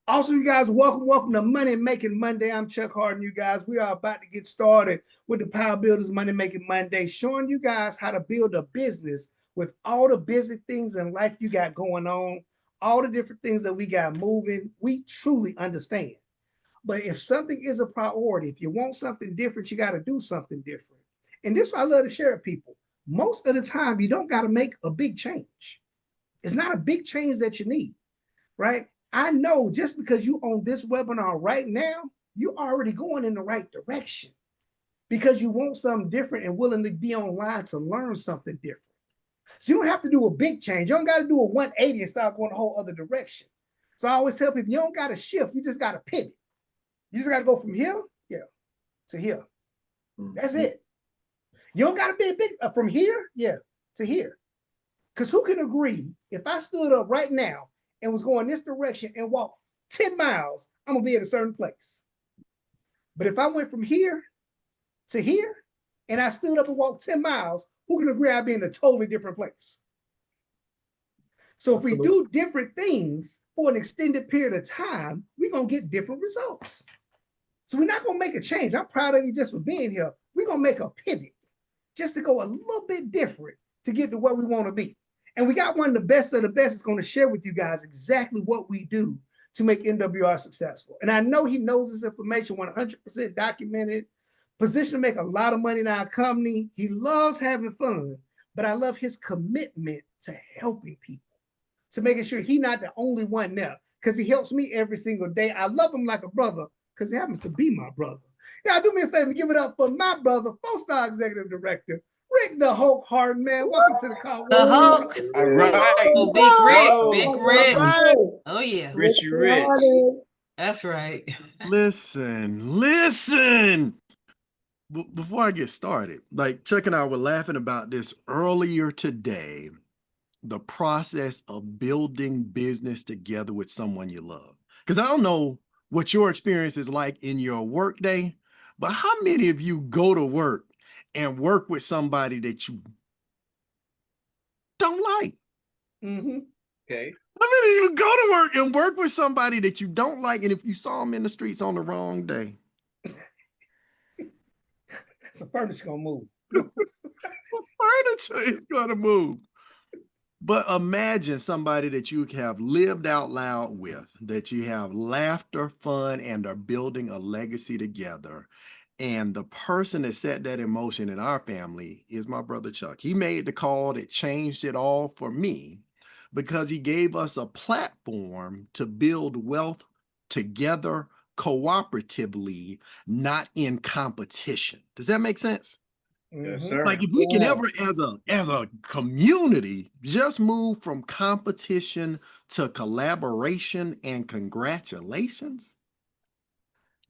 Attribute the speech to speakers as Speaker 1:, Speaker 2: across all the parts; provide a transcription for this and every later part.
Speaker 1: Awesome, you guys. Welcome to Money Making Monday. I'm Chuck Harden, you guys. We are about to get started with the Power Builders Money Making Monday, showing you guys how to build a business with all the busy things in life you got going on, all the different things that we got moving. We truly understand. But if something is a priority, if you want something different, you got to do something different. And this is what I love to share with people. Most of the time, you don't got to make a big change. It's not a big change that you need, right? I know just because you on this webinar right now, you're already going in the right direction because you want something different and willing to be online to learn something different. So you don't have to do a big change. You don't got to do a 180 and start going a whole other direction. So I always tell people, you don't got to shift. You just got to pivot. You just got to go from here, yeah, to here. That's it. You don't got to be a big from here, yeah, to here. Because who can agree if I stood up right now and was going this direction and walked 10 miles, I'm going to be at a certain place. But if I went from here to here and I stood up and walked 10 miles, who can agree I'd be in a totally different place? So if we do different things for an extended period of time, we're going to get different results. So we're not going to make a change. I'm proud of you just for being here. We're going to make a pivot just to go a little bit different to get to where we want to be. And we got one of the best that's going to share with you guys exactly what we do to make NWR successful. And I know he knows this information 100% documented, positioned to make a lot of money in our company. He loves having fun, but I love his commitment to helping people, to making sure he's not the only one there, because he helps me every single day. I love him like a brother because he happens to be my brother. Y'all do me a favor, give it up for my brother, 4-star executive director, Rick the Hulk Harden, man. Welcome to the call.
Speaker 2: The Hulk.
Speaker 3: All right.
Speaker 2: Oh, Big Rick.
Speaker 3: Whoa.
Speaker 2: Big Rick.
Speaker 3: Right.
Speaker 2: Oh, yeah.
Speaker 3: Richie Rich.
Speaker 2: That's right.
Speaker 4: Listen. Before I get started, like Chuck and I were laughing about this earlier today, the process of building business together with someone you love. Because I don't know what your experience is like in your work day, but how many of you go to work and work with somebody that you don't like?
Speaker 1: Mm-hmm.
Speaker 3: Okay.
Speaker 4: How many of you go to work and work with somebody that you don't like, and if you saw them in the streets on the wrong day?
Speaker 1: Some furniture gonna move.
Speaker 4: Furniture is gonna move. But imagine somebody that you have lived out loud with, that you have laughter, fun, and are building a legacy together. And the person that set that in motion in our family is my brother Chuck. He made the call that changed it all for me because he gave us a platform to build wealth together cooperatively, not in competition. Does that make sense?
Speaker 3: Yes, sir.
Speaker 4: Like if we can ever, as a community, just move from competition to collaboration and congratulations,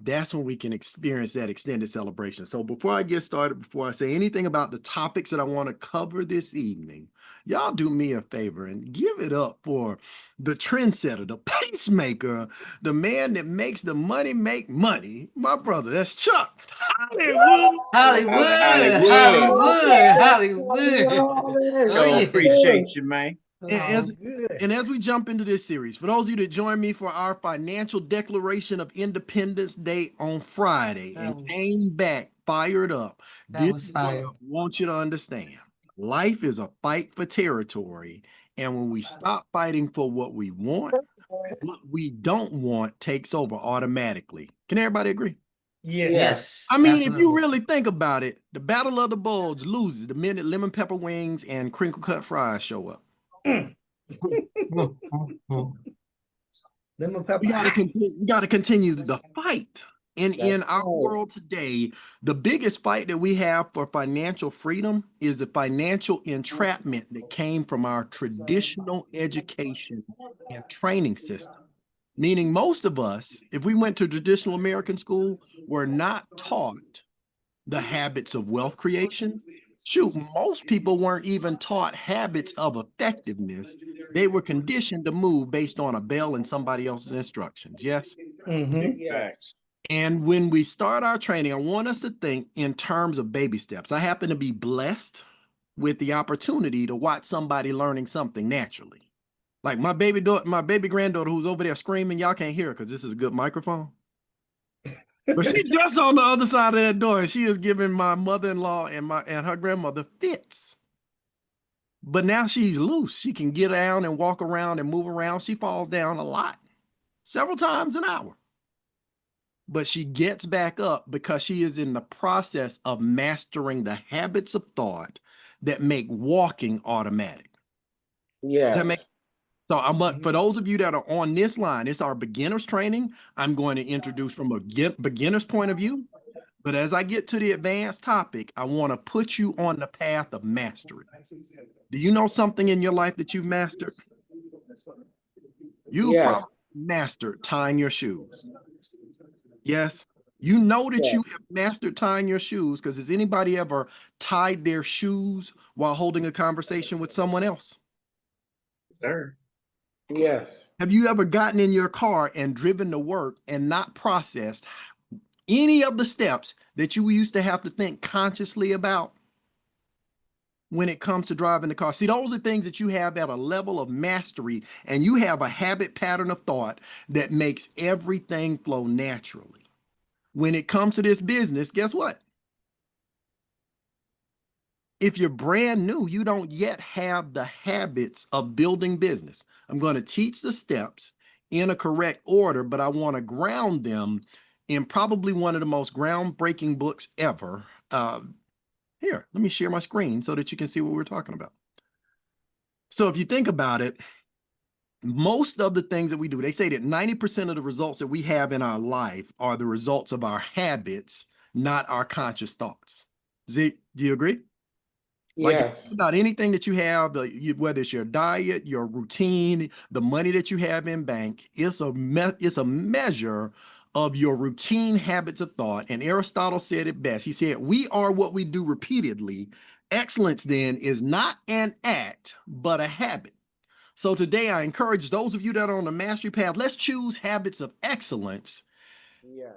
Speaker 4: that's when we can experience that extended celebration. So before I get started, before I say anything about the topics that I want to cover this evening, y'all do me a favor and give it up for the trendsetter, the pacemaker, the man that makes the money make money, my brother. That's Chuck. Hollywood.
Speaker 2: Hollywood. Oh, yeah.
Speaker 3: Appreciate you, man.
Speaker 4: And as we jump into this series, for those of you that joined me for our financial declaration of Independence Day on Friday and came back fired up, this is what I want you to understand. Life is a fight for territory. And when we stop fighting for what we want, what we don't want takes over automatically. Can everybody agree?
Speaker 1: Yes.
Speaker 4: I mean, if you really think about it, the Battle of the Bulge loses the minute lemon pepper wings and crinkle cut fries show up. We gotta continue the fight. And in our world today, the biggest fight that we have for financial freedom is the financial entrapment that came from our traditional education and training system. Meaning most of us, if we went to traditional American school, were not taught the habits of wealth creation. Shoot, most people weren't even taught habits of effectiveness. They were conditioned to move based on a bell and somebody else's instructions. Yes?
Speaker 1: Yes.
Speaker 4: And when we start our training, I want us to think in terms of baby steps. I happen to be blessed with the opportunity to watch somebody learning something naturally. Like my baby granddaughter who's over there screaming, y'all can't hear her because this is a good microphone. But she's just on the other side of that door, and she is giving my mother-in-law and her grandmother fits. But now she's loose. She can get down and walk around and move around. She falls down a lot, several times an hour. But she gets back up because she is in the process of mastering the habits of thought that make walking automatic.
Speaker 5: Yes.
Speaker 4: Does that make sense? So for those of you that are on this line, it's our beginner's training. I'm going to introduce from a beginner's point of view. But as I get to the advanced topic, I want to put you on the path of mastery. Do you know something in your life that you've mastered? You've probably mastered tying your shoes. Yes. You know that you have mastered tying your shoes because has anybody ever tied their shoes while holding a conversation with someone else?
Speaker 3: Sir.
Speaker 5: Yes.
Speaker 4: Have you ever gotten in your car and driven to work and not processed any of the steps that you used to have to think consciously about when it comes to driving the car? See, those are things that you have at a level of mastery, and you have a habit pattern of thought that makes everything flow naturally. When it comes to this business, guess what? If you're brand new, you don't yet have the habits of building business. I'm going to teach the steps in a correct order, but I want to ground them in probably one of the most groundbreaking books ever. Here, let me share my screen so that you can see what we're talking about. So if you think about it, most of the things that we do, they say that 90% of the results that we have in our life are the results of our habits, not our conscious thoughts. Do you agree? Like
Speaker 5: Yes.
Speaker 4: about anything that you have, whether it's your diet, your routine, the money that you have in bank, it's a measure of your routine habits of thought. And Aristotle said it best. He said, we are what we do repeatedly. Excellence then is not an act, but a habit. So today I encourage those of you that are on the mastery path, let's choose habits of excellence.
Speaker 5: Yes.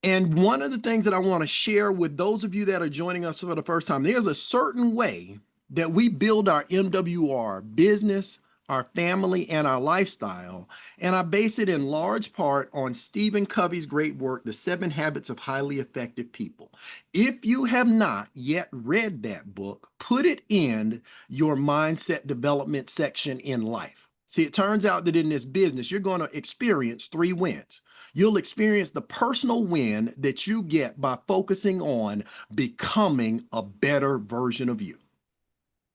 Speaker 4: And one of the things that I want to share with those of you that are joining us for the first time, there's a certain way that we build our MWR business, our family, and our lifestyle. And I base it in large part on Stephen Covey's great work, The 7 Habits of Highly Effective People. If you have not yet read that book, put it in your mindset development section in life. See, it turns out that in this business, you're going to experience 3 wins. You'll experience the personal win that you get by focusing on becoming a better version of you.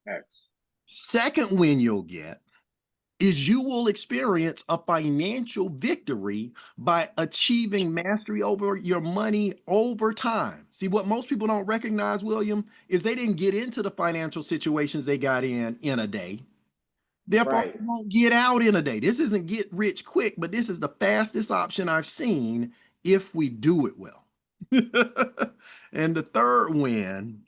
Speaker 3: Yes.
Speaker 4: Second win you'll get is you will experience a financial victory by achieving mastery over your money over time. See, what most people don't recognize, William, is they didn't get into the financial situations they got in a day. Therefore,
Speaker 5: Right.
Speaker 4: they won't get out in a day. This isn't get rich quick, but this is the fastest option I've seen if we do it well. And the third win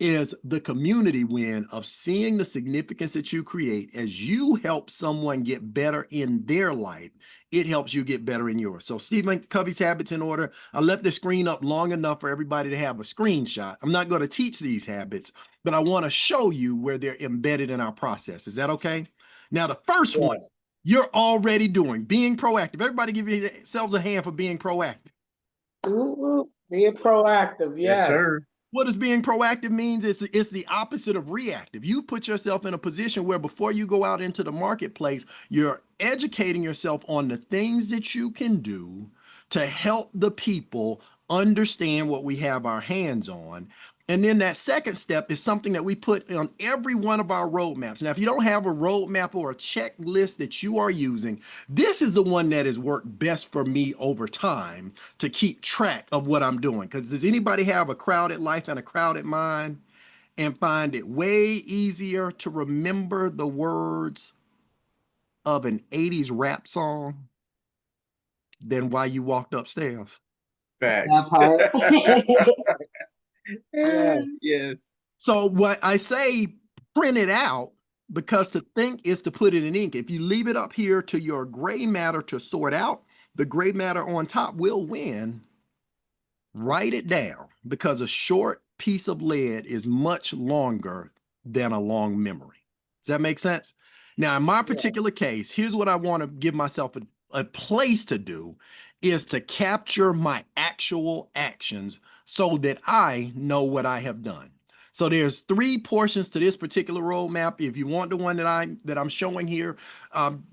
Speaker 4: is the community win of seeing the significance that you create as you help someone get better in their life. It helps you get better in yours. So Stephen Covey's habits in order. I left the screen up long enough for everybody to have a screenshot. I'm not going to teach these habits, but I want to show you where they're embedded in our process. Is that okay? Now, the first one you're already doing, being proactive. Everybody give yourselves a hand for being proactive.
Speaker 5: Ooh, being proactive,
Speaker 3: Yes, sir.
Speaker 4: What does being proactive means? It's the opposite of reactive. You put yourself in a position where before you go out into the marketplace, you're educating yourself on the things that you can do to help the people understand what we have our hands on. And then that second step is something that we put on every one of our roadmaps. Now, if you don't have a roadmap or a checklist that you are using, this is the one that has worked best for me over time to keep track of what I'm doing. Because does anybody have a crowded life and a crowded mind and find it way easier to remember the words of an 80s rap song than while you walked upstairs?
Speaker 3: Facts.
Speaker 5: Yes.
Speaker 3: Yes.
Speaker 4: So what I say, print it out, because to think is to put it in ink. If you leave it up here to your gray matter to sort out, the gray matter on top will win. Write it down, because a short piece of lead is much longer than a long memory. Does that make sense? Now, in my particular case, here's what I want to give myself a place to do is to capture my actual actions so that I know what I have done. So there's 3 portions to this particular roadmap. If you want the one that I'm showing here,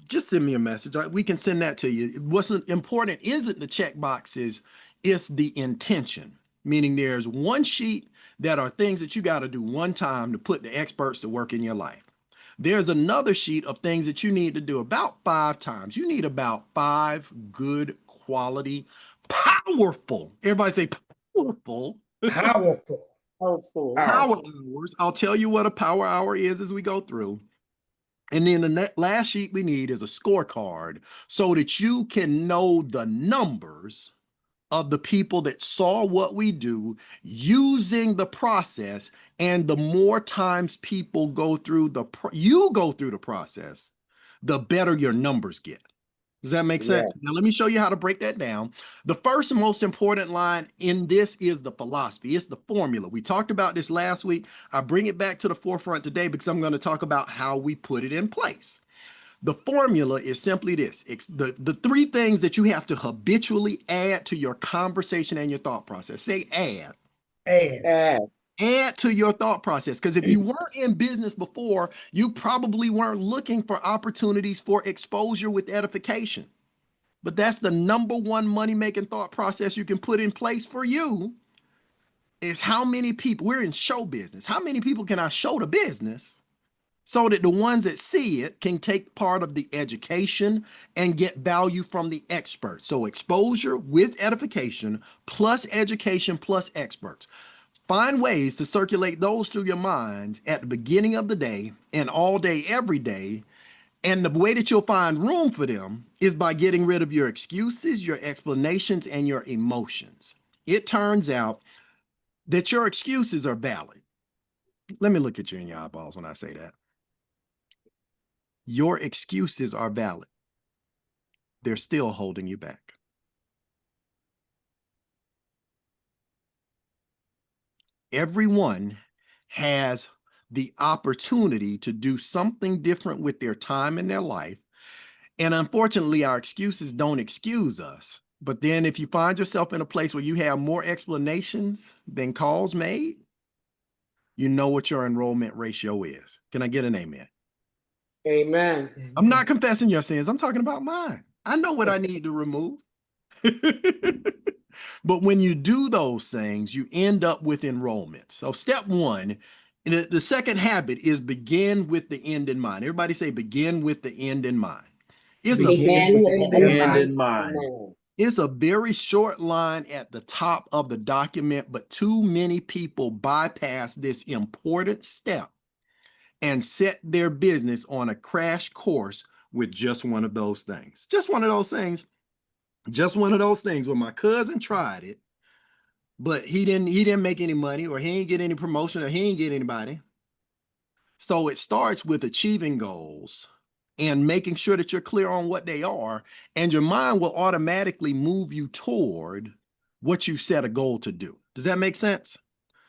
Speaker 4: just send me a message. We can send that to you. What's important isn't the check boxes, it's the intention. Meaning there's one sheet that are things that you got to do one time to put the experts to work in your life. There's another sheet of things that you need to do about 5 times. You need about 5 good quality, powerful. Everybody say powerful.
Speaker 1: Powerful.
Speaker 5: Hopeful.
Speaker 4: Power hours. I'll tell you what a power hour is as we go through. And then the last sheet we need is a scorecard so that you can know the numbers of the people that saw what we do using the process. And the more times people go through you go through the process, the better your numbers get. Does that make sense? Now, let me show you how to break that down. The first and most important line in this is the philosophy. It's the formula. We talked about this last week. I bring it back to the forefront today because I'm going to talk about how we put it in place. The formula is simply this. It's the 3 things that you have to habitually add to your conversation and your thought process. Say add. Add to your thought process. Because if you weren't in business before, you probably weren't looking for opportunities for exposure with edification. But that's the number 1 money-making thought process you can put in place for you is how many people, we're in show business. How many people can I show the business so that the ones that see it can take part of the education and get value from the experts? So exposure with edification plus education plus experts. Find ways to circulate those through your mind at the beginning of the day and all day, every day. And the way that you'll find room for them is by getting rid of your excuses, your explanations, and your emotions. It turns out that your excuses are valid. Let me look at you in your eyeballs when I say that. Your excuses are valid. They're still holding you back. Everyone has the opportunity to do something different with their time in their life. And unfortunately, our excuses don't excuse us. But then if you find yourself in a place where you have more explanations than calls made, you know what your enrollment ratio is. Can I get an amen?
Speaker 5: Amen.
Speaker 4: I'm not confessing your sins. I'm talking about mine. I know what I need to remove. But when you do those things, you end up with enrollment. So step 1, the second habit is begin with the end in mind. Everybody say begin with the end in mind. It's It's a very short line at the top of the document, but too many people bypass this important step and set their business on a crash course with just one of those things. Just one of those things. Just one of those things where my cousin tried it, but he didn't make any money, or he didn't get any promotion, or he didn't get anybody. So it starts with achieving goals and making sure that you're clear on what they are, and your mind will automatically move you toward what you set a goal to do. Does that make sense?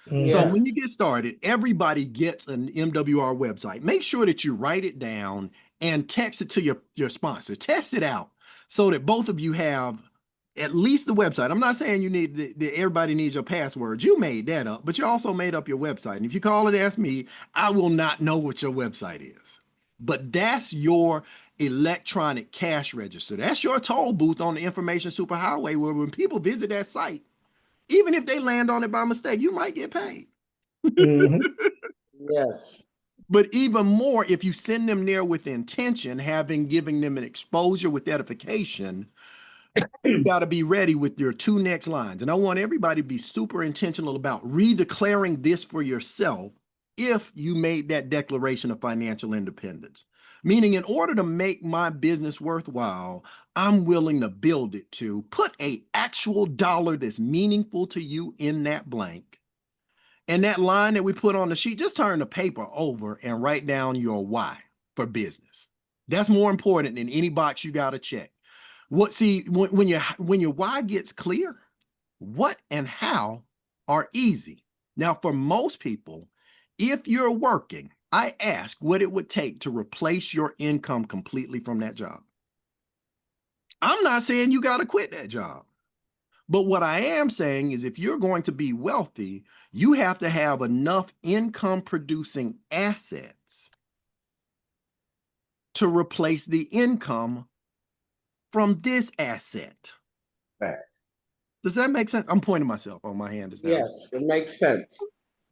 Speaker 4: So when you get started, everybody gets an MWR website. Make sure that you write it down and text it to your sponsor. Test it out so that both of you have at least the website. I'm not saying you need everybody needs your passwords. You made that up, but you also made up your website. And if you call and ask me, I will not know what your website is. But that's your electronic cash register. That's your toll booth on the information superhighway, where when people visit that site, even if they land on it by mistake, you might get paid.
Speaker 5: Yes.
Speaker 4: But even more, if you send them there with intention, giving them an exposure with edification, you got to be ready with your 2 next lines. And I want everybody to be super intentional about redeclaring this for yourself if you made that declaration of financial independence. Meaning, in order to make my business worthwhile, I'm willing to build it to put an actual dollar that's meaningful to you in that blank. And that line that we put on the sheet, just turn the paper over and write down your why for business. That's more important than any box you got to check. When your why gets clear, what and how are easy. Now, for most people, if you're working I asked what it would take to replace your income completely from that job. I'm not saying you got to quit that job. But what I am saying is if you're going to be wealthy, you have to have enough income producing assets to replace the income from this asset.
Speaker 3: Fact.
Speaker 4: Does that make sense? I'm pointing myself on my hand.
Speaker 5: Yes, it makes sense.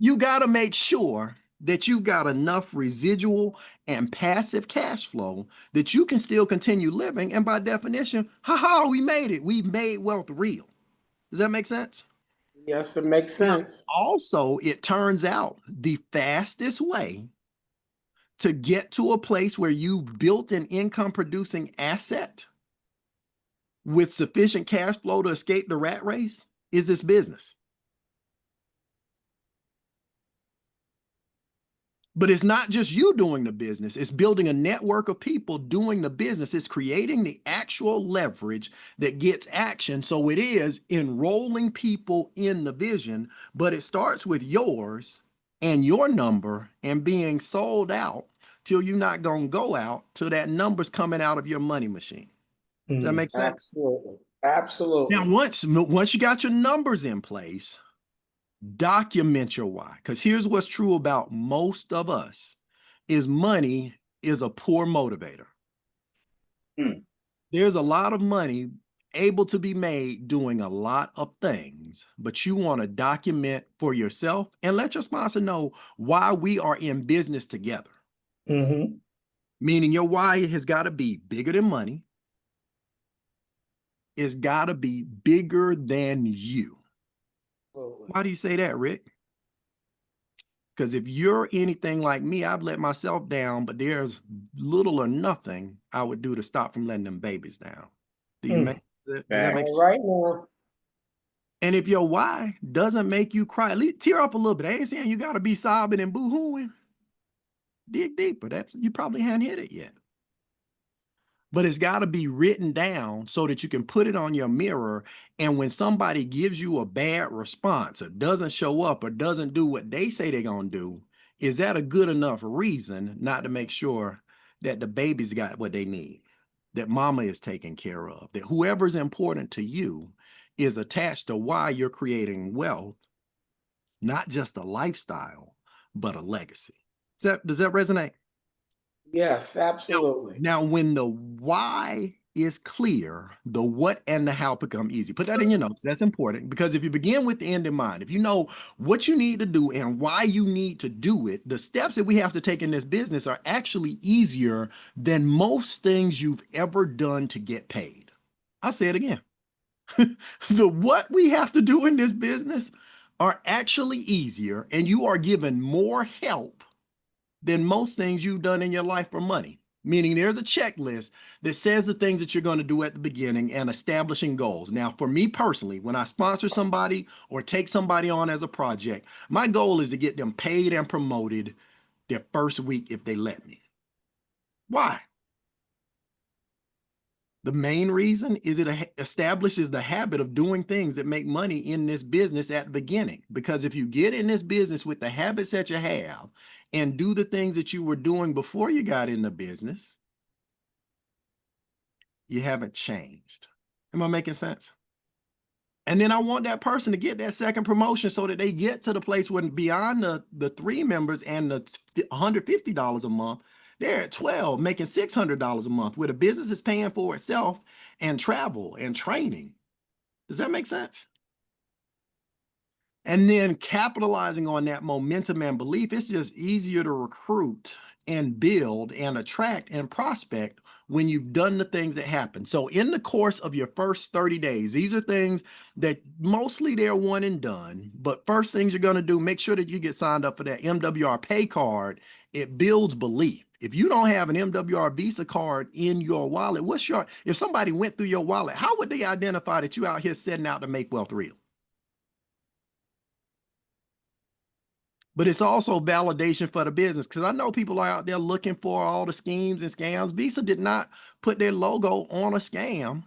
Speaker 4: You got to make sure that you got enough residual and passive cash flow that you can still continue living. And by definition, we made it. We made wealth real. Does that make sense?
Speaker 5: Yes, it makes sense.
Speaker 4: Now, also, it turns out the fastest way to get to a place where you built an income producing asset with sufficient cash flow to escape the rat race is this business. But it's not just you doing the business. It's building a network of people doing the business. It's creating the actual leverage that gets action. So it is enrolling people in the vision, but it starts with yours and your number and being sold out till you're not going to go out till that number's coming out of your money machine. Does that make sense?
Speaker 5: Absolutely. Absolutely.
Speaker 4: Now, once you got your numbers in place, document your why. Because here's what's true about most of us is money is a poor motivator. There's a lot of money able to be made doing a lot of things, but you want to document for yourself and let your sponsor know why we are in business together. Meaning your why has got to be bigger than money. It's got to be bigger than you. Why do you say that, Rick? Because if you're anything like me, I've let myself down, but there's little or nothing I would do to stop from letting them babies down. Do you make that make sense?
Speaker 5: Right now.
Speaker 4: And if your why doesn't make you cry, at least tear up a little bit. I ain't saying you got to be sobbing and boo-hooing. Dig deeper. You probably hadn't hit it yet. But it's got to be written down so that you can put it on your mirror. And when somebody gives you a bad response or doesn't show up or doesn't do what they say they're going to do, is that a good enough reason not to make sure that the baby's got what they need, that mama is taken care of, that whoever's important to you is attached to why you're creating wealth, not just a lifestyle, but a legacy. Does that resonate?
Speaker 5: Yes, absolutely.
Speaker 4: Now, when the why is clear, the what and the how become easy. Put that in your notes. That's important because if you begin with the end in mind, if you know what you need to do and why you need to do it, the steps that we have to take in this business are actually easier than most things you've ever done to get paid. I'll say it again. The what we have to do in this business are actually easier, and you are given more help than most things you've done in your life for money. Meaning there's a checklist that says the things that you're going to do at the beginning and establishing goals. Now, for me personally, when I sponsor somebody or take somebody on as a project, my goal is to get them paid and promoted their first week if they let me. Why? The main reason is it establishes the habit of doing things that make money in this business at the beginning. Because if you get in this business with the habits that you have and do the things that you were doing before you got in the business, you haven't changed. Am I making sense? And then I want that person to get that second promotion so that they get to the place where beyond the 3 members and the $150 a month, they're at 12, making $600 a month, where the business is paying for itself and travel and training. Does that make sense? And then capitalizing on that momentum and belief, it's just easier to recruit and build and attract and prospect when you've done the things that happen. So in the course of your first 30 days, these are things that mostly they're one and done, but first things you're going to do, make sure that you get signed up for that MWR pay card. It builds belief. If you don't have an MWR Visa card in your wallet, if somebody went through your wallet, how would they identify that you out here setting out to make wealth real? But it's also validation for the business, because I know people are out there looking for all the schemes and scams. Visa did not put their logo on a scam.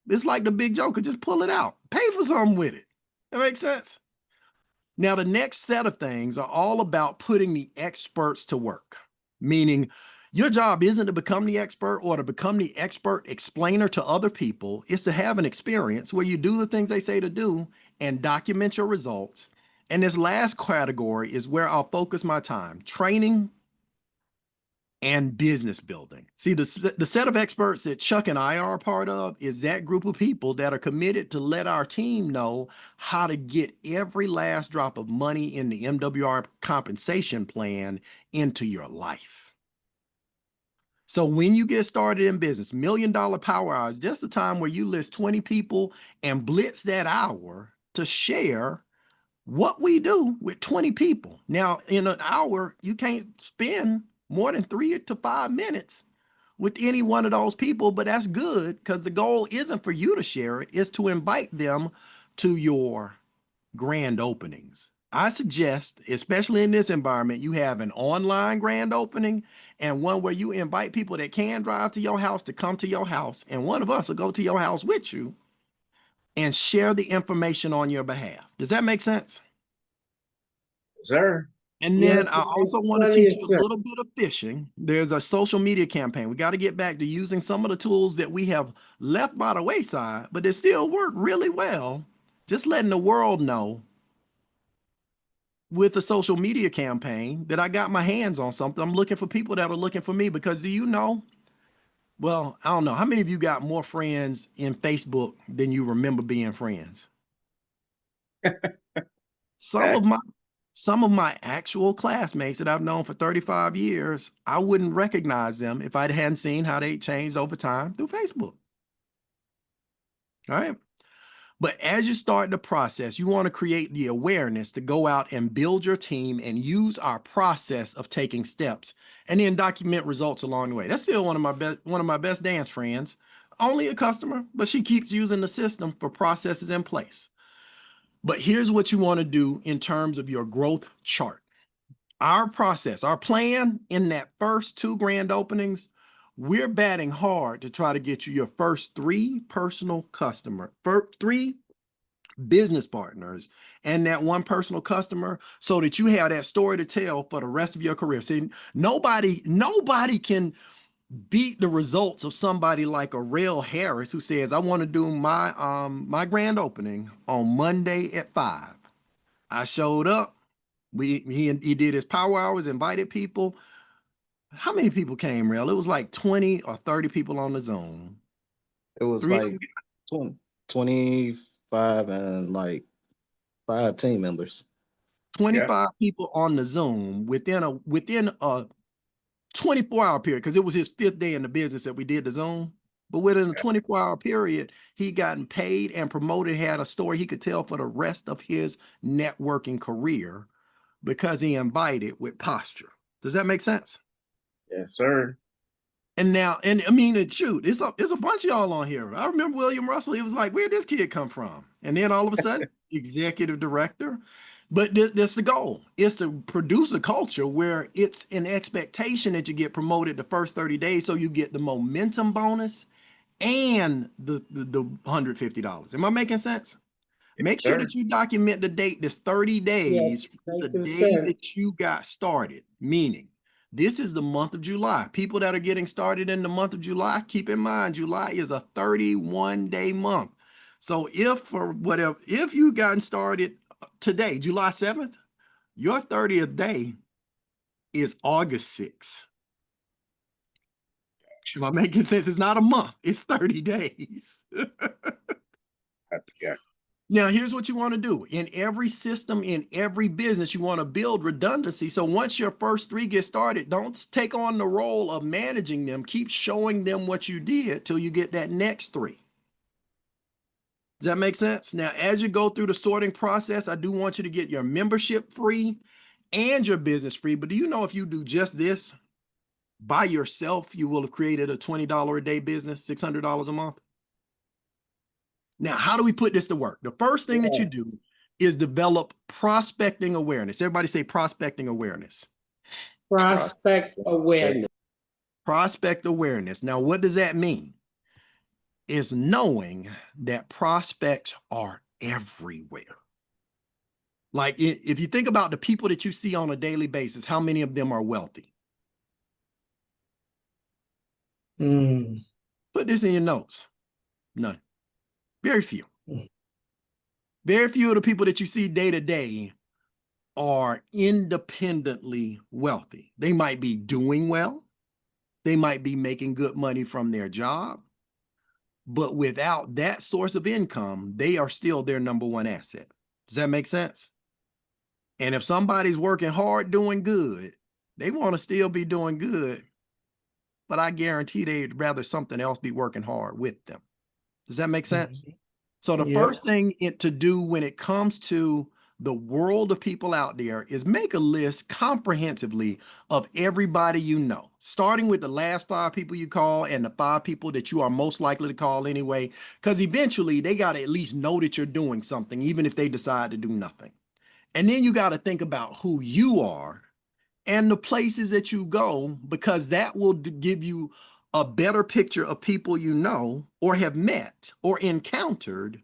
Speaker 4: It's like the Big Joker, just pull it out, pay for something with it. That makes sense. Now, the next set of things are all about putting the experts to work, meaning your job isn't to become the expert or to become the expert explainer to other people. It's to have an experience where you do the things they say to do and document your results. And this last category is where I'll focus my time: training and business building. See, the set of experts that Chuck and I are a part of is that group of people that are committed to let our team know how to get every last drop of money in the MWR compensation plan into your life. So when you get started in business, $1 Million Power Hours, just the time where you list 20 people and blitz that hour to share what we do with 20 people. Now, in an hour, you can't spend more than 3 to 5 minutes with any one of those people, but that's good because the goal isn't for you to share it, it's to invite them to your grand openings. I suggest, especially in this environment, you have an online grand opening and one where you invite people that can drive to your house to come to your house, and one of us will go to your house with you and share the information on your behalf. Does that make sense?
Speaker 3: Sir.
Speaker 4: And then
Speaker 5: Yes,
Speaker 4: I
Speaker 5: it
Speaker 4: also
Speaker 5: makes
Speaker 4: want to
Speaker 5: plenty
Speaker 4: teach
Speaker 5: of
Speaker 4: you a
Speaker 5: sense.
Speaker 4: little bit of fishing. There's a social media campaign. We got to get back to using some of the tools that we have left by the wayside, but they still work really well. Just letting the world know with the social media campaign that I got my hands on something. I'm looking for people that are looking for me because do you know? Well, I don't know. How many of you got more friends in Facebook than you remember being friends? Some of my actual classmates that I've known for 35 years, I wouldn't recognize them if I hadn't seen how they changed over time through Facebook. All right. But as you start the process, you want to create the awareness to go out and build your team and use our process of taking steps and then document results along the way. That's still one of my best dance friends. Only a customer, but she keeps using the system for processes in place. But here's what you want to do in terms of your growth chart. Our process, our plan in that first 2 grand openings, we're batting hard to try to get you your first 3 personal customer, 3 business partners, and that 1 personal customer so that you have that story to tell for the rest of your career. See, nobody can beat the results of somebody like a Rail Harris who says, I want to do my grand opening on Monday at 5. I showed up. He did his power hours, invited people. How many people came, Rail? It was like 20 or 30 people on the Zoom.
Speaker 6: It was
Speaker 4: 3
Speaker 6: like 20, 25 and like 5 team members.
Speaker 4: 25 people on the Zoom within a 24-hour period, because it was his 5th day in the business that we did the Zoom. But within a 24-hour period, he gotten paid and promoted, had a story he could tell for the rest of his networking career because he invited with posture. Does that make sense?
Speaker 3: Yes, sir.
Speaker 4: And now, and I mean, shoot, it's a bunch of y'all on here. I remember William Russell. He was like, where'd this kid come from? And then all of a sudden, executive director. But that's the goal, is to produce a culture where it's an expectation that you get promoted the first 30 days so you get the momentum bonus and the $150. Am I making sense? Make sure that you document the date that's 30 days from the day that you got started, meaning this is the month of July. People that are getting started in the month of July, keep in mind, July is a 31-day month. So if you gotten started today, July 7th, your 30th day is August 6th. Am I making sense? It's not a month, it's 30 days.
Speaker 3: Yeah.
Speaker 4: Now, here's what you want to do. In every system, in every business, you want to build redundancy. So once your first 3 get started, don't take on the role of managing them. Keep showing them what you did till you get that next 3. Does that make sense? Now, as you go through the sorting process, I do want you to get your membership free and your business free. But do you know if you do just this by yourself, you will have created a $20 a day business, $600 a month? Now, how do we put this to work? The first thing that you do is develop prospecting awareness. Everybody say prospecting awareness.
Speaker 5: Prospect awareness.
Speaker 4: Prospect awareness. Now, what does that mean? It's knowing that prospects are everywhere. Like if you think about the people that you see on a daily basis, how many of them are wealthy?
Speaker 1: Mm.
Speaker 4: Put this in your notes. None. Very few.
Speaker 1: Mm.
Speaker 4: Very few of the people that you see day to day are independently wealthy. They might be doing well. They might be making good money from their job. But without that source of income, they are still their number one asset. Does that make sense? And if somebody's working hard doing good, they want to still be doing good, but I guarantee they'd rather something else be working hard with them. Does that make sense? So the first thing to do when it comes to the world of people out there is make a list comprehensively of everybody you know, starting with the last 5 people you call and the 5 people that you are most likely to call anyway, because eventually they got to at least know that you're doing something, even if they decide to do nothing. And then you got to think about who you are and the places that you go, because that will give you a better picture of people you know or have met or encountered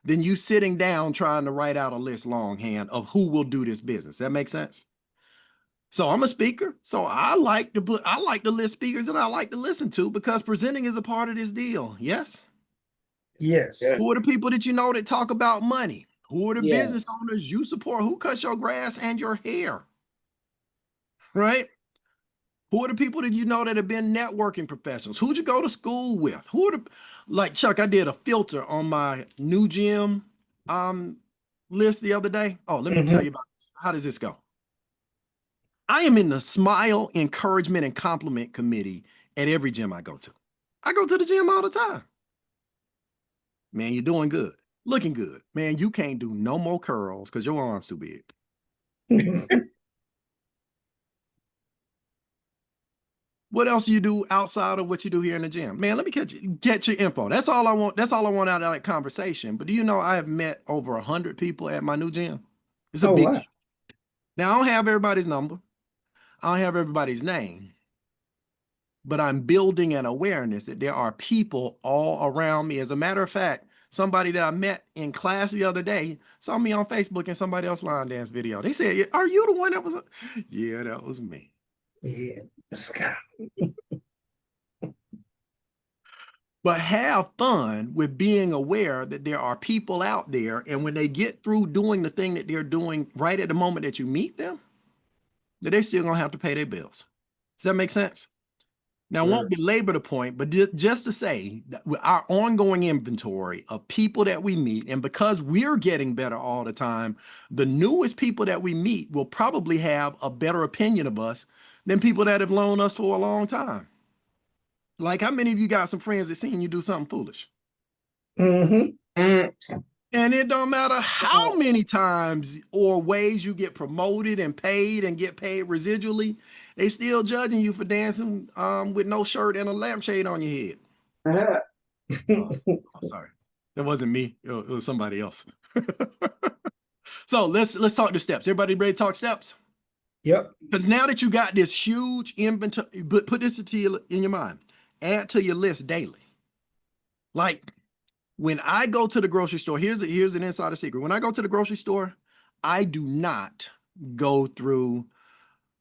Speaker 4: than you sitting down trying to write out a list longhand of who will do this business. That makes sense? So I'm a speaker. So I like to list speakers that I like to listen to because presenting is a part of this deal. Yes?
Speaker 1: Yes.
Speaker 4: Who are the people that you know that talk about money? Who are the
Speaker 5: Yes.
Speaker 4: business owners you support? Who cuts your grass and your hair? Right? Who are the people that you know that have been networking professionals? Who'd you go to school with? Who are the, like Chuck, I did a filter on my new gym list the other day. Oh, let me tell you about this. How does this go? I am in the smile, encouragement, and compliment committee at every gym I go to. I go to the gym all the time. Man, you're doing good. Looking good. Man, you can't do no more curls because your arm's too big. What else do you do outside of what you do here in the gym? Man, let me get your info. That's all I want. That's all I want out of that conversation. But do you know I have met over 100 people at my new gym? It's a big gym. Now, I don't have everybody's number. I don't have everybody's name. But I'm building an awareness that there are people all around me. As a matter of fact, somebody that I met in class the other day saw me on Facebook in somebody else's line dance video. They said, "Are you the one that was?" Yeah, that was me.
Speaker 1: Yeah, Scott.
Speaker 4: But have fun with being aware that there are people out there, and when they get through doing the thing that they're doing right at the moment that you meet them, that they're still gonna have to pay their bills. Does that make sense? Now, I won't belabor the point, but just to say that with our ongoing inventory of people that we meet, and because we're getting better all the time, the newest people that we meet will probably have a better opinion of us than people that have known us for a long time. Like, how many of you got some friends that seen you do something foolish? And it don't matter how many times or ways you get promoted and get paid residually, they still judging you for dancing with no shirt and a lampshade on your head. Oh, sorry. That wasn't me. It was somebody else. So let's talk the steps. Everybody ready to talk steps?
Speaker 1: Yep.
Speaker 4: Because now that you got this huge inventory, but put this in your mind. Add to your list daily. Like, when I go to the grocery store, here's an insider secret. When I go to the grocery store, I do not go through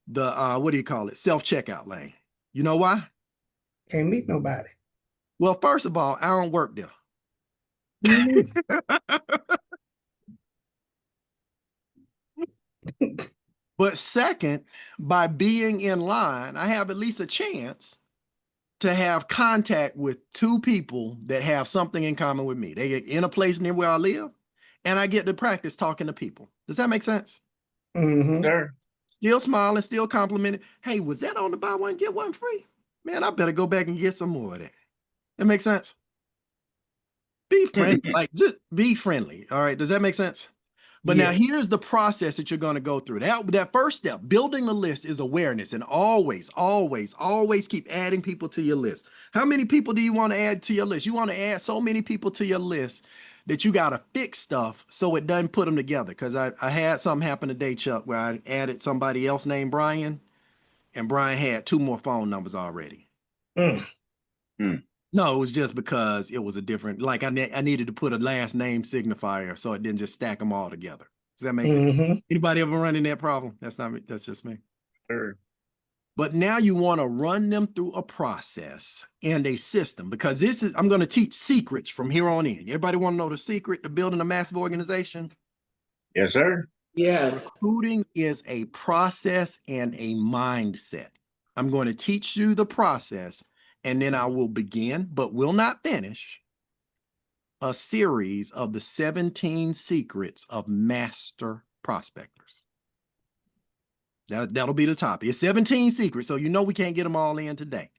Speaker 4: the what do you call it? Self-checkout lane. You know why?
Speaker 1: Can't meet nobody.
Speaker 4: Well, first of all, I don't work there. But second, by being in line, I have at least a chance to have contact with 2 people that have something in common with me. They get in a place near where I live, and I get to practice talking to people. Does that make sense?
Speaker 3: Sure.
Speaker 4: Still smiling, still complimenting. Hey, was that on the buy one, get one free? Man, I better go back and get some more of that. That makes sense? Be friendly. Like, just be friendly. All right. Does that make sense? But now here's the process that you're going to go through. That first step, building the list, is awareness. And always, always, always keep adding people to your list. How many people do you want to add to your list? You want to add so many people to your list that you got to fix stuff so it doesn't put them together. Because I had something happen today, Chuck, where I added somebody else named Brian, and Brian had 2 more phone numbers already. No, it was just because it was a different, like I needed to put a last name signifier so it didn't just stack them all together. Does that make sense?
Speaker 1: Mm-hmm.
Speaker 4: Anybody ever running that problem? That's not me. That's just me.
Speaker 3: Sir.
Speaker 4: But now you want to run them through a process and a system, because I'm going to teach secrets from here on in. Everybody want to know the secret to building a massive organization?
Speaker 3: Yes, sir.
Speaker 5: Yes.
Speaker 4: Recruiting is a process and a mindset. I'm going to teach you the process, and then I will begin, but will not finish, a series of the 17 secrets of master prospectors. That'll be the topic. It's 17 secrets, so you know we can't get them all in today.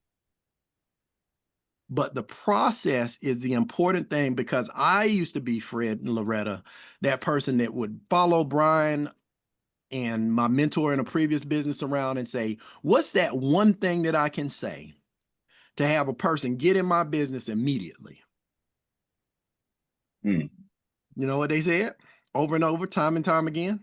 Speaker 4: But the process is the important thing, because I used to be, Fred and Loretta, that person that would follow Brian and my mentor in a previous business around and say, what's that one thing that I can say to have a person get in my business immediately?
Speaker 3: Hmm.
Speaker 4: You know what they said over and over, time and time again?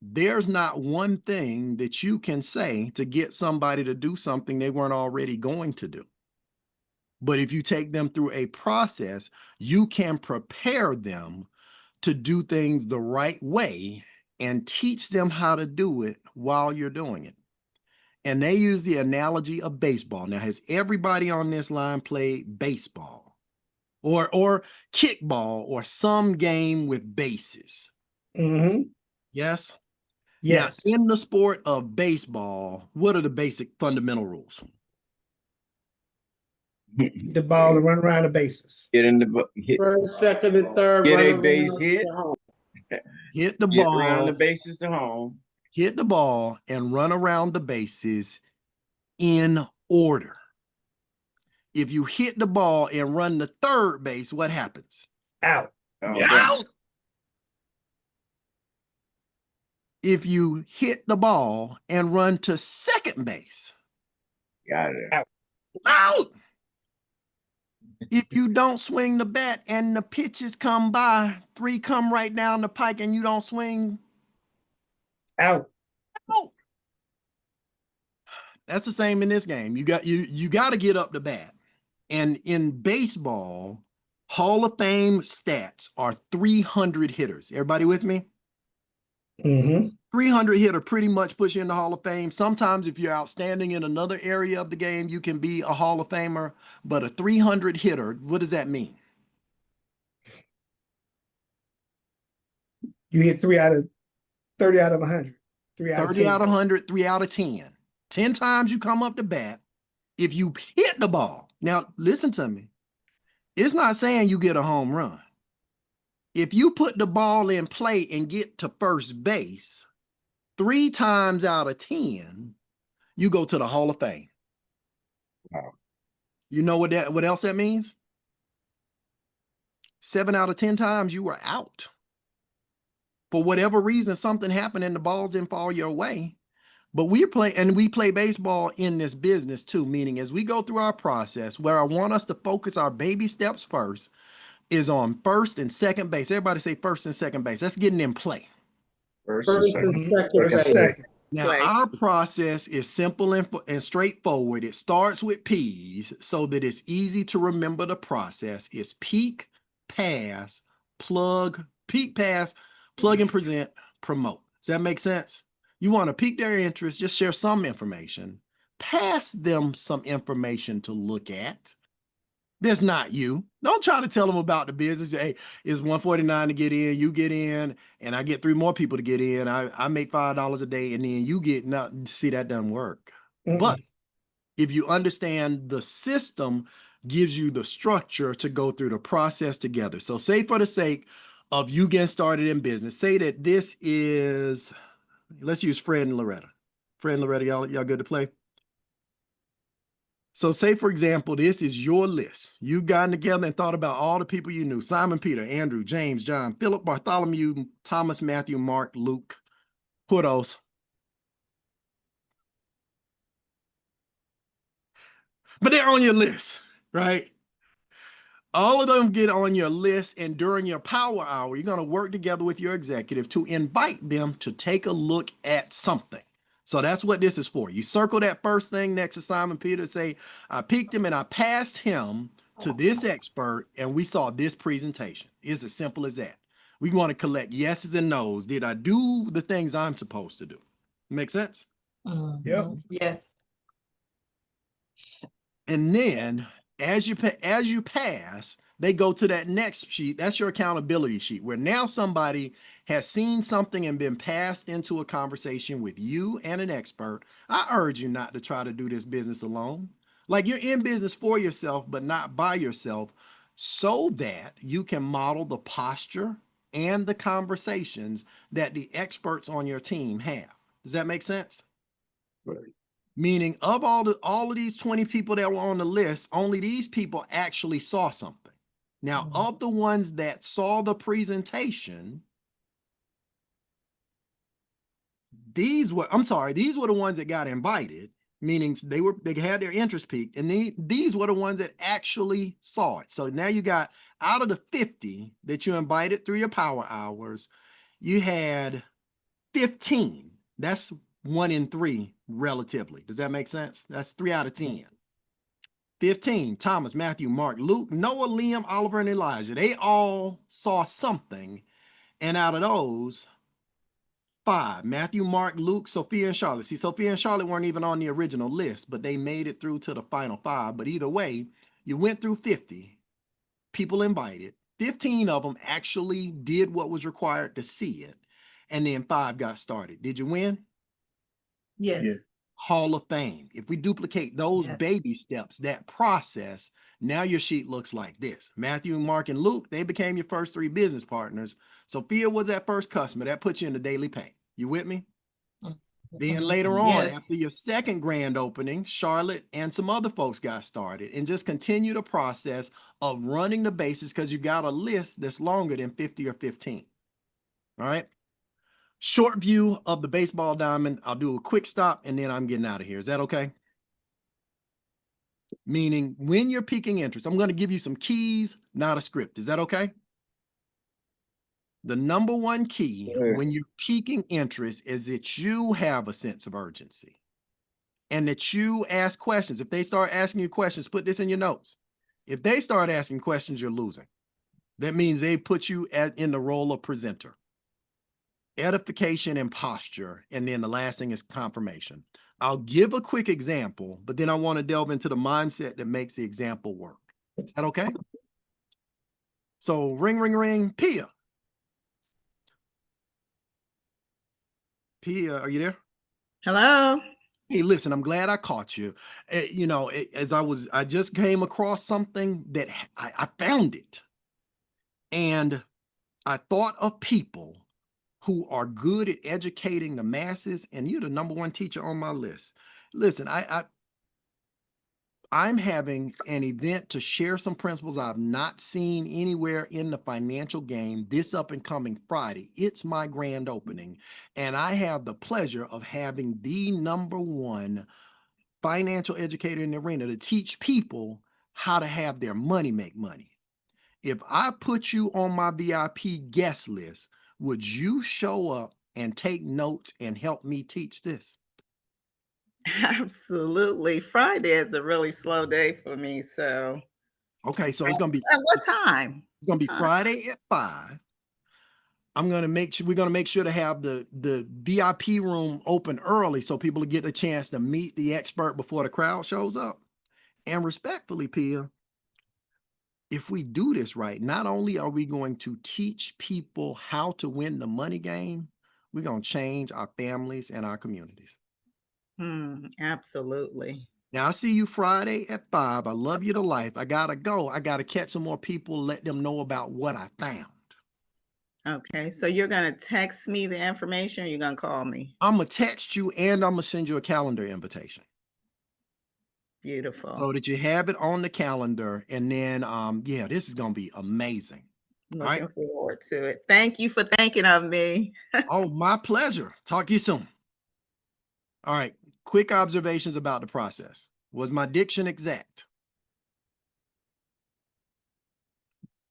Speaker 4: There's not one thing that you can say to get somebody to do something they weren't already going to do. But if you take them through a process, you can prepare them to do things the right way and teach them how to do it while you're doing it. And they use the analogy of baseball. Now, has everybody on this line played baseball or kickball or some game with bases?
Speaker 1: Mm-hmm.
Speaker 4: Yes?
Speaker 1: Yes.
Speaker 4: Now, in the sport of baseball, what are the basic fundamental rules?
Speaker 1: The ball and run around the bases.
Speaker 3: Get in the hit.
Speaker 5: First, second, and third.
Speaker 3: Get a
Speaker 5: run
Speaker 3: base
Speaker 5: around
Speaker 3: hit.
Speaker 5: to home.
Speaker 4: Hit the
Speaker 3: Get around the
Speaker 4: ball,
Speaker 3: bases to home.
Speaker 4: hit the ball, and run around the bases in order. If you hit the ball and run the third base, what happens?
Speaker 1: Out.
Speaker 3: Oh,
Speaker 4: Out. If you hit the ball and run to second base,
Speaker 3: got it.
Speaker 4: out. If you don't swing the bat and the pitches come by, 3 come right down the pike and you don't swing,
Speaker 1: Out.
Speaker 4: out. That's the same in this game. You got to get up the bat. And in baseball, Hall of Fame stats are 300 hitters. Everybody with me?
Speaker 1: Mm-hmm.
Speaker 4: 300 hitter pretty much push you in the Hall of Fame. Sometimes if you're outstanding in another area of the game, you can be a Hall of Famer, but a 300 hitter, what does that mean?
Speaker 1: You hit 3 out of 30 out of 100. 3 out of
Speaker 4: 30
Speaker 1: 10.
Speaker 4: out of 100, 3 out of 10. 10 times you come up to bat. If you hit the ball, now listen to me. It's not saying you get a home run. If you put the ball in play and get to first base, 3 times out of 10, you go to the Hall of Fame.
Speaker 3: Wow.
Speaker 4: You know what else that means? 7 out of 10 times you were out. For whatever reason, something happened and the balls didn't fall your way. But we play baseball in this business too, meaning as we go through our process, where I want us to focus our baby steps first is on first and second base. Everybody say first and second base. That's getting in play.
Speaker 3: First
Speaker 5: First
Speaker 3: and
Speaker 5: and
Speaker 3: second.
Speaker 5: second
Speaker 1: First and
Speaker 5: base.
Speaker 1: second.
Speaker 4: Now, our process is simple and straightforward. It starts with P's so that it's easy to remember the process. It's peak, pass, plug, peak, pass, plug and present, promote. Does that make sense? You want to pique their interest, just share some information, pass them some information to look at. That's not you. Don't try to tell them about the business. Hey, it's $149 to get in, you get in, and I get 3 more people to get in. I make $5 a day, and then you get nothing. See, that doesn't work. But if you understand the system gives you the structure to go through the process together. So say for the sake of you getting started in business, say that this is, let's use Fred and Loretta. Fred and Loretta, y'all good to play? So say, for example, this is your list. You've gotten together and thought about all the people you knew: Simon, Peter, Andrew, James, John, Philip, Bartholomew, Thomas, Matthew, Mark, Luke, Putos. But they're on your list, right? All of them get on your list, and during your power hour, you're going to work together with your executive to invite them to take a look at something. So that's what this is for. You circle that first thing next to Simon Peter, say, I picked him and I passed him to this expert, and we saw this presentation. It's as simple as that. We want to collect yeses and nos. Did I do the things I'm supposed to do? Make sense?
Speaker 1: Yep.
Speaker 2: Yes.
Speaker 4: And then as you pass, they go to that next sheet. That's your accountability sheet, where now somebody has seen something and been passed into a conversation with you and an expert. I urge you not to try to do this business alone. Like, you're in business for yourself, but not by yourself, so that you can model the posture and the conversations that the experts on your team have. Does that make sense?
Speaker 3: Right.
Speaker 4: Meaning, of all of these 20 people that were on the list, only these people actually saw something. Now, of the ones that saw the presentation, these were the ones that got invited, meaning they had their interest peaked, and these were the ones that actually saw it. So now you got, out of the 50 that you invited through your power hours, you had 15. That's 1 in 3 relatively. Does that make sense? That's 3 out of 10. 15, Thomas, Matthew, Mark, Luke, Noah, Liam, Oliver, and Elijah. They all saw something. And out of those, 5, Matthew, Mark, Luke, Sophia, and Charlotte. See, Sophia and Charlotte weren't even on the original list, but they made it through to the final 5. But either way, you went through 50 people invited. 15 of them actually did what was required to see it. And then 5 got started. Did you win?
Speaker 2: Yes.
Speaker 3: Yeah.
Speaker 4: Hall of Fame. If we duplicate those baby steps, that process, now your sheet looks like this. Matthew, Mark, and Luke, they became your first 3 business partners. Sophia was that first customer. That puts you in the daily pay. You with me? Then later on, after your second grand opening, Charlotte and some other folks got started, and just continue the process of running the bases, because you got a list that's longer than 50 or 15. All right. Short view of the baseball diamond. I'll do a quick stop and then I'm getting out of here. Is that okay? Meaning, when you're piquing interest, I'm going to give you some keys, not a script. Is that okay? The number one key when you're piquing interest is that you have a sense of urgency and that you ask questions. If they start asking you questions, put this in your notes. If they start asking questions, you're losing. That means they put you in the role of presenter. Edification and posture, and then the last thing is confirmation. I'll give a quick example, but then I want to delve into the mindset that makes the example work. Is that okay? So ring, ring, ring. Pia. Pia, are you there?
Speaker 7: Hello.
Speaker 4: Hey, listen, I'm glad I caught you. I just came across something that I found it. And I thought of people who are good at educating the masses, and you're the number one teacher on my list. Listen, I'm having an event to share some principles I've not seen anywhere in the financial game this up and coming Friday. It's my grand opening, and I have the pleasure of having the number one financial educator in the arena to teach people how to have their money make money. If I put you on my VIP guest list, would you show up and take notes and help me teach this?
Speaker 7: Absolutely. Friday is a really slow day for me. So,
Speaker 4: Okay, so it's gonna be
Speaker 7: at what time?
Speaker 4: It's gonna be Friday at 5. We're gonna make sure to have the VIP room open early so people get a chance to meet the expert before the crowd shows up. And respectfully, Pia, if we do this right, not only are we going to teach people how to win the money game, we're going to change our families and our communities.
Speaker 7: Absolutely.
Speaker 4: Now, I see you Friday at 5. I love you to life. I got to go. I got to catch some more people, let them know about what I found.
Speaker 7: Okay. So you're going to text me the information or you're going to call me?
Speaker 4: I'm going to text you and I'm going to send you a calendar invitation.
Speaker 7: Beautiful.
Speaker 4: So that you have it on the calendar. And then, yeah, this is going to be amazing.
Speaker 7: Looking forward to it. Thank you for thinking of me.
Speaker 4: Oh, my pleasure. Talk to you soon. All right. Quick observations about the process. Was my diction exact?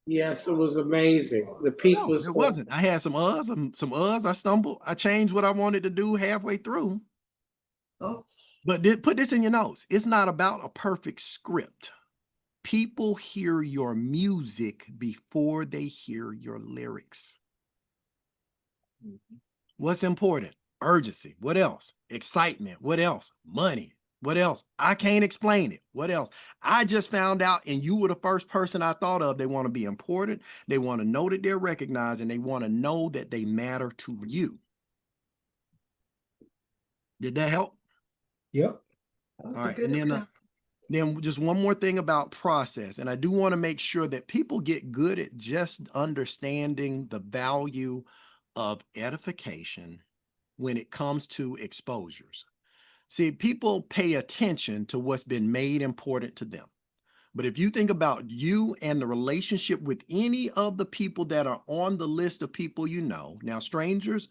Speaker 5: Yes, it was amazing. The peak
Speaker 4: No,
Speaker 5: was
Speaker 4: it wasn't. I had some uhs. I stumbled. I changed what I wanted to do halfway through.
Speaker 2: Oh.
Speaker 4: But put this in your notes. It's not about a perfect script. People hear your music before they hear your lyrics. What's important? Urgency. What else? Excitement. What else? Money. What else? I can't explain it. What else? I just found out, and you were the first person I thought of. They want to be important. They want to know that they're recognized, and they want to know that they matter to you. Did that help?
Speaker 1: Yep.
Speaker 4: All right. And then just one more thing about process. And I do want to make sure that people get good at just understanding the value of edification when it comes to exposures. See, people pay attention to what's been made important to them. But if you think about you and the relationship with any of the people that are on the list of people you know, now strangers,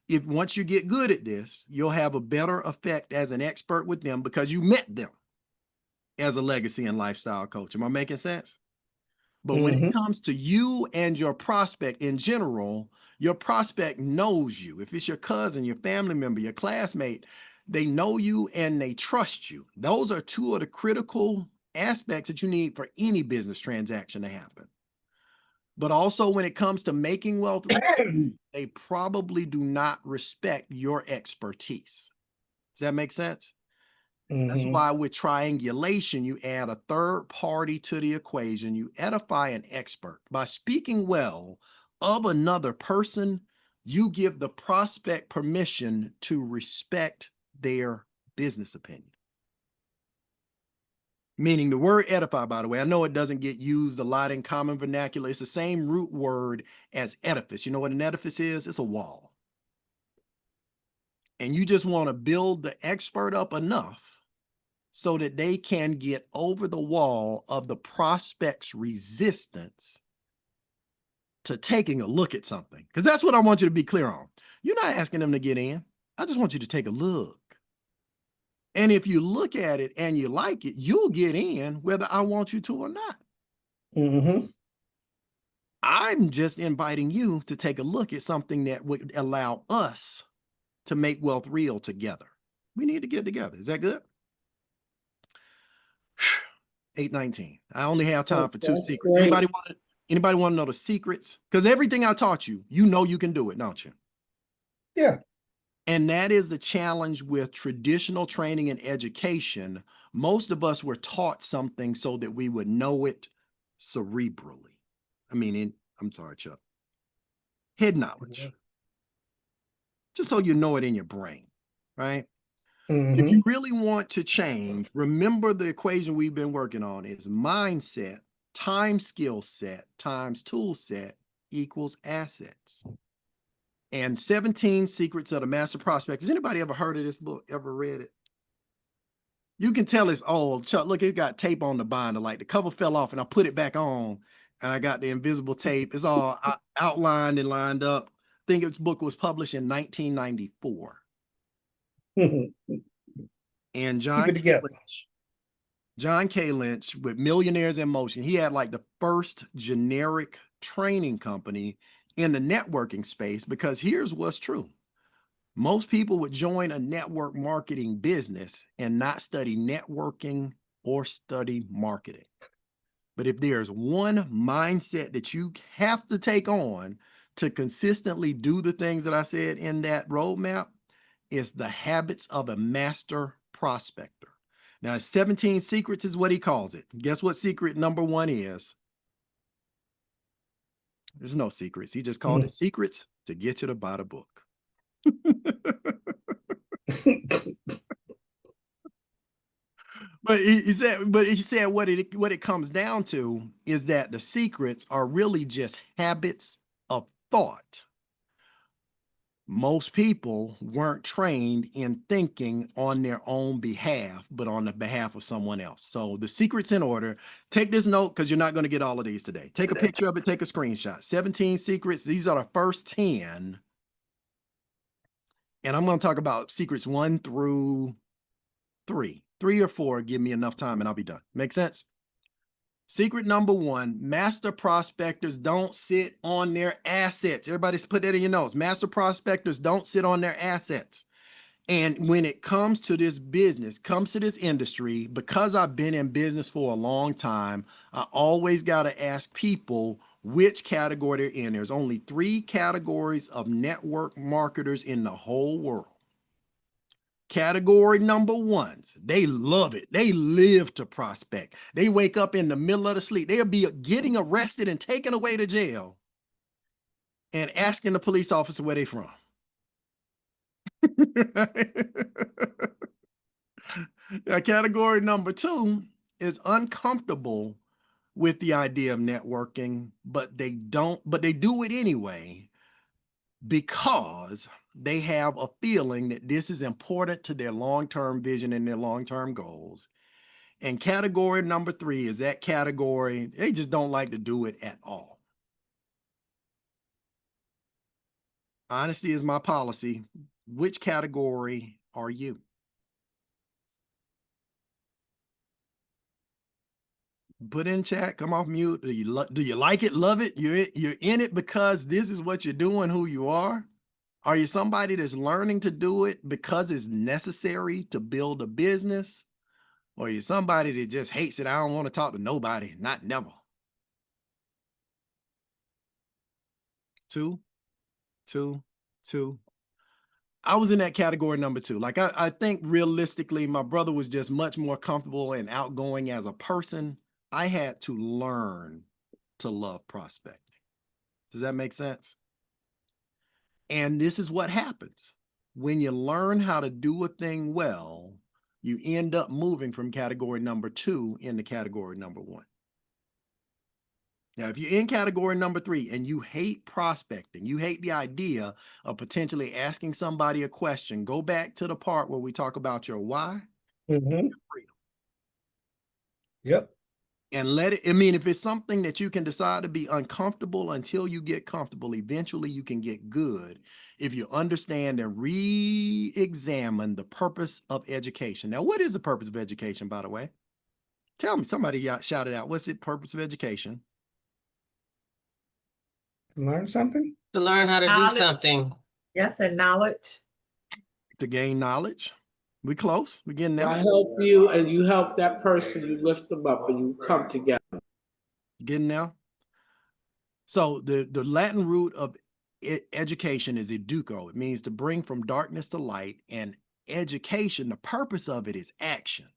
Speaker 4: if once you get good at this, you'll have a better effect as an expert with them because you met them as a legacy and lifestyle coach. Am I making sense? But when it comes to you and your prospect in general, your prospect knows you. If it's your cousin, your family member, your classmate, they know you and they trust you. Those are two of the critical aspects that you need for any business transaction to happen. But also when it comes to making wealth, they probably do not respect your expertise. Does that make sense? That's why with triangulation, you add a third party to the equation. You edify an expert. By speaking well of another person, you give the prospect permission to respect their business opinion. Meaning the word edify, by the way, I know it doesn't get used a lot in common vernacular. It's the same root word as edifice. You know what an edifice is? It's a wall. And you just want to build the expert up enough so that they can get over the wall of the prospect's resistance to taking a look at something. Because that's what I want you to be clear on. You're not asking them to get in. I just want you to take a look. And if you look at it and you like it, you'll get in whether I want you to or not. I'm just inviting you to take a look at something that would allow us to make wealth real together. We need to get together. Is that good? 8:19. I only have time for two secrets.
Speaker 5: great.
Speaker 4: Anybody want to know the secrets? Because everything I taught you, you know you can do it, don't you?
Speaker 1: Yeah.
Speaker 4: And that is the challenge with traditional training and education. Most of us were taught something so that we would know it cerebrally. I'm sorry, Chuck. Head knowledge. Just so you know it in your brain, right? If you really want to change, remember the equation we've been working on is mindset times skill set times tool set equals assets. And 17 Secrets of the Master Prospect. Has anybody ever heard of this book, ever read it? You can tell it's old. Chuck, look, it got tape on the binder. Like the cover fell off and I put it back on and I got the invisible tape. It's all outlined and lined up. I think its book was published in 1994. And John K. Lynch with Millionaires in Motion, he had like the first generic training company in the networking space, because here's what's true. Most people would join a network marketing business and not study networking or study marketing. But if there's one mindset that you have to take on to consistently do the things that I said in that roadmap, it's the habits of a master prospector. Now, 17 Secrets is what he calls it. Guess what secret number one is? There's no secrets. He just called it secrets to get you to buy the book. But he said what it comes down to is that the secrets are really just habits of thought. Most people weren't trained in thinking on their own behalf, but on the behalf of someone else. So the secret's in order. Take this note because you're not going to get all of these today. Take a picture of it, take a screenshot. 17 secrets. These are the first 10. And I'm going to talk about secrets 1 through 3. 3 or 4, give me enough time and I'll be done. Make sense? Secret number 1, master prospectors don't sit on their assets. Everybody's put that in your notes. Master prospectors don't sit on their assets. And when it comes to this business, comes to this industry, because I've been in business for a long time, I always got to ask people, which category they're in. There's only 3 categories of network marketers in the whole world. Category number 1s, they love it. They live to prospect. They wake up in the middle of the sleep. They'll be getting arrested and taken away to jail and asking the police officer where they from. Now, category number 2 is uncomfortable with the idea of networking, but they do it anyway because they have a feeling that this is important to their long-term vision and their long-term goals. And category number 3 is that category, they just don't like to do it at all. Honesty is my policy. Which category are you? Put in chat, come off mute. Do you like it, love it? You're in it because this is what you're doing, who you are? Are you somebody that's learning to do it because it's necessary to build a business? Or are you somebody that just hates it? I don't want to talk to nobody, not never. 2, 2, 2. I was in that category number 2. Like I think realistically, my brother was just much more comfortable and outgoing as a person. I had to learn to love prospecting. Does that make sense? And this is what happens. When you learn how to do a thing well, you end up moving from category number 2 into category number 1. Now, if you're in category number 3 and you hate prospecting, you hate the idea of potentially asking somebody a question, go back to the part where we talk about your why.
Speaker 1: Mm-hmm. Yep.
Speaker 4: And let it, I mean, if it's something that you can decide to be uncomfortable until you get comfortable, eventually you can get good if you understand and re-examine the purpose of education. Now, what is the purpose of education, by the way? Tell me, somebody shout it out. What's the purpose of education?
Speaker 1: Learn something?
Speaker 2: To learn how to do something.
Speaker 8: Yes, and knowledge.
Speaker 4: To gain knowledge. We close. We're getting there.
Speaker 5: I help you and you help that person, you lift them up and you come together.
Speaker 4: Getting there. So the Latin root of education is educo. It means to bring from darkness to light, and education, the purpose of it is action.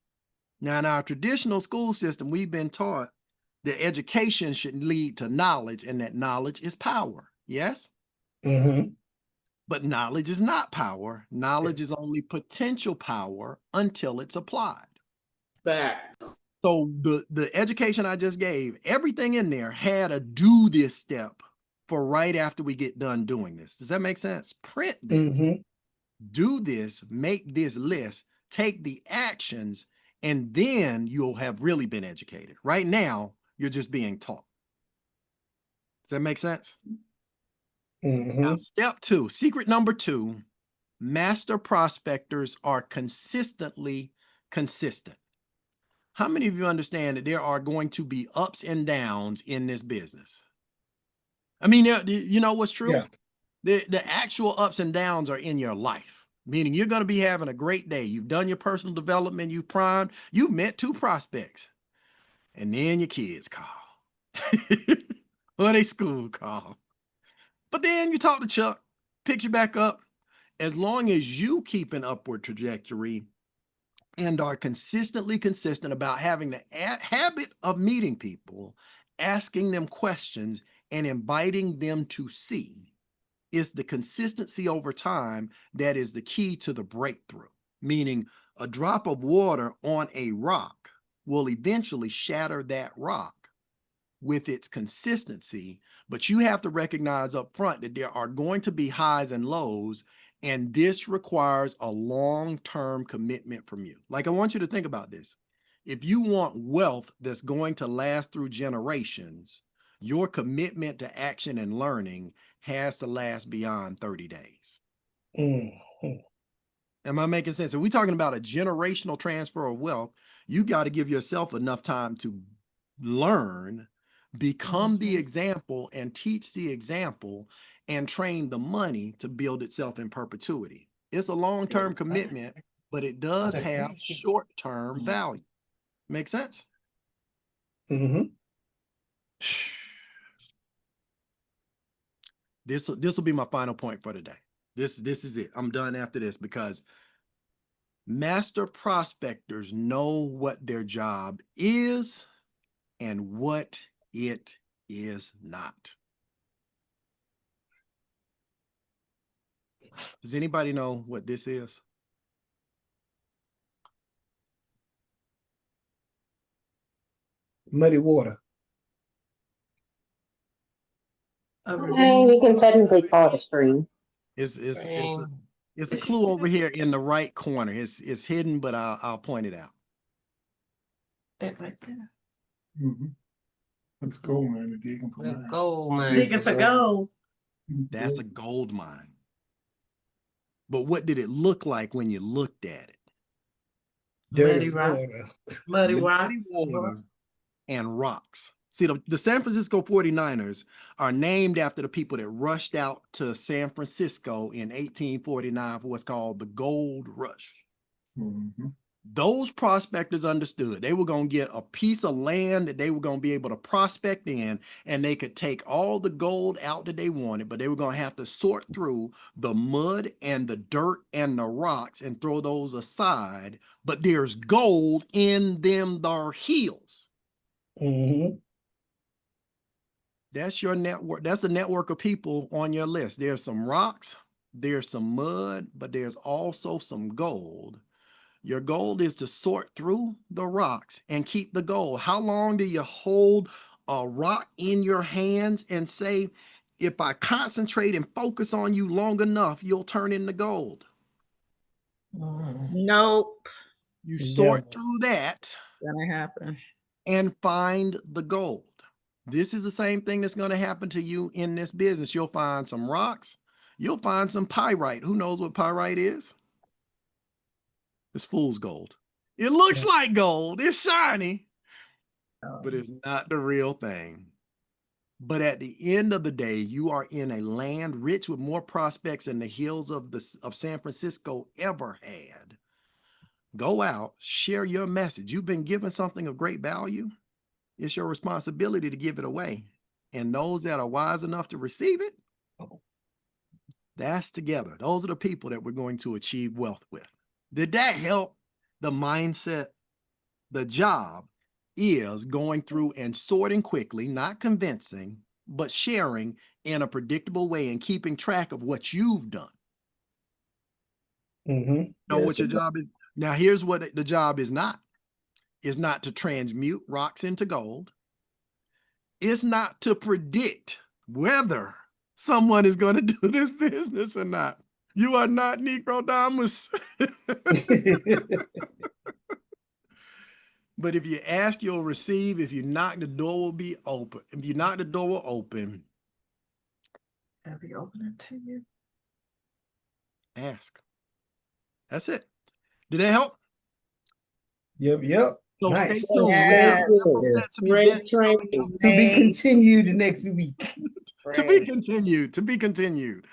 Speaker 4: Now, in our traditional school system, we've been taught that education should lead to knowledge and that knowledge is power. Yes?
Speaker 1: Mm-hmm.
Speaker 4: But knowledge is not power. Knowledge is only potential power until it's applied.
Speaker 5: Facts.
Speaker 4: So the education I just gave, everything in there had a do this step for right after we get done doing this. Does that make sense? Print this,
Speaker 1: Mm-hmm.
Speaker 4: do this, make this list, take the actions, and then you'll have really been educated. Right now, you're just being taught. Does that make sense?
Speaker 1: Mm-hmm.
Speaker 4: Now, step 2, secret number 2, master prospectors are consistently consistent. How many of you understand that there are going to be ups and downs in this business? I mean, you know what's true?
Speaker 1: Yeah.
Speaker 4: The actual ups and downs are in your life, meaning you're going to be having a great day. You've done your personal development, you primed, you've met 2 prospects, and then your kids call. Or they school call. But then you talk to Chuck, picks you back up. As long as you keep an upward trajectory and are consistently consistent about having the habit of meeting people, asking them questions, and inviting them to see, is the consistency over time that is the key to the breakthrough. Meaning a drop of water on a rock will eventually shatter that rock with its consistency, but you have to recognize up front that there are going to be highs and lows, and this requires a long-term commitment from you. Like, I want you to think about this. If you want wealth that's going to last through generations, your commitment to action and learning has to last beyond 30 days.
Speaker 1: Mm-hmm.
Speaker 4: Am I making sense? If we're talking about a generational transfer of wealth, you got to give yourself enough time to learn, become the example, and teach the example, and train the money to build itself in perpetuity. It's a long-term commitment, but it does have short-term value. Make sense?
Speaker 1: Mm-hmm.
Speaker 4: This will be my final point for today. This is it. I'm done after this because master prospectors know what their job is and what it is not. Does anybody know what this is?
Speaker 1: Muddy water.
Speaker 8: You can technically call it a stream.
Speaker 4: It's
Speaker 2: Dang.
Speaker 4: a clue over here in the right corner. It's hidden, but I'll point it out.
Speaker 8: That right there.
Speaker 1: Let's go, man. Digging for
Speaker 2: The
Speaker 1: mine.
Speaker 2: gold mine.
Speaker 8: Digging for gold.
Speaker 4: That's a gold mine. But what did it look like when you looked at it?
Speaker 8: Muddy
Speaker 1: Dirty
Speaker 8: rock.
Speaker 1: water.
Speaker 8: Muddy rock.
Speaker 4: Muddy water and rocks. See, the San Francisco 49ers are named after the people that rushed out to San Francisco in 1849 for what's called the Gold Rush. Those prospectors understood they were going to get a piece of land that they were going to be able to prospect in, and they could take all the gold out that they wanted, but they were going to have to sort through the mud and the dirt and the rocks and throw those aside. But there's gold in them, their heels. That's your network. That's a network of people on your list. There's some rocks, there's some mud, but there's also some gold. Your goal is to sort through the rocks and keep the gold. How long do you hold a rock in your hands and say, if I concentrate and focus on you long enough, you'll turn into gold?
Speaker 7: Nope.
Speaker 4: You sort through that
Speaker 7: Gonna happen.
Speaker 4: and find the gold. This is the same thing that's going to happen to you in this business. You'll find some rocks. You'll find some pyrite. Who knows what pyrite is? It's fool's gold. It looks like gold. It's shiny, but it's not the real thing. But at the end of the day, you are in a land rich with more prospects than the hills of San Francisco ever had. Go out, share your message. You've been given something of great value. It's your responsibility to give it away. And those that are wise enough to receive it, that's together. Those are the people that we're going to achieve wealth with. Did that help? The mindset, the job is going through and sorting quickly, not convincing, but sharing in a predictable way and keeping track of what you've done. Know what your job is? Now, here's what the job is not. It's not to transmute rocks into gold. It's not to predict whether someone is going to do this business or not. You are not Necrodamus. But if you ask, you'll receive. If you knock, the door will be open. If you knock, the door will open.
Speaker 8: I'll be opening to you.
Speaker 4: Ask. That's it. Did that help?
Speaker 1: Yep.
Speaker 4: So
Speaker 1: Nice.
Speaker 4: stay tuned.
Speaker 7: Yes.
Speaker 4: Sets of
Speaker 5: Great
Speaker 4: events coming
Speaker 5: training.
Speaker 4: up.
Speaker 1: To be continued next week.
Speaker 4: To be continued.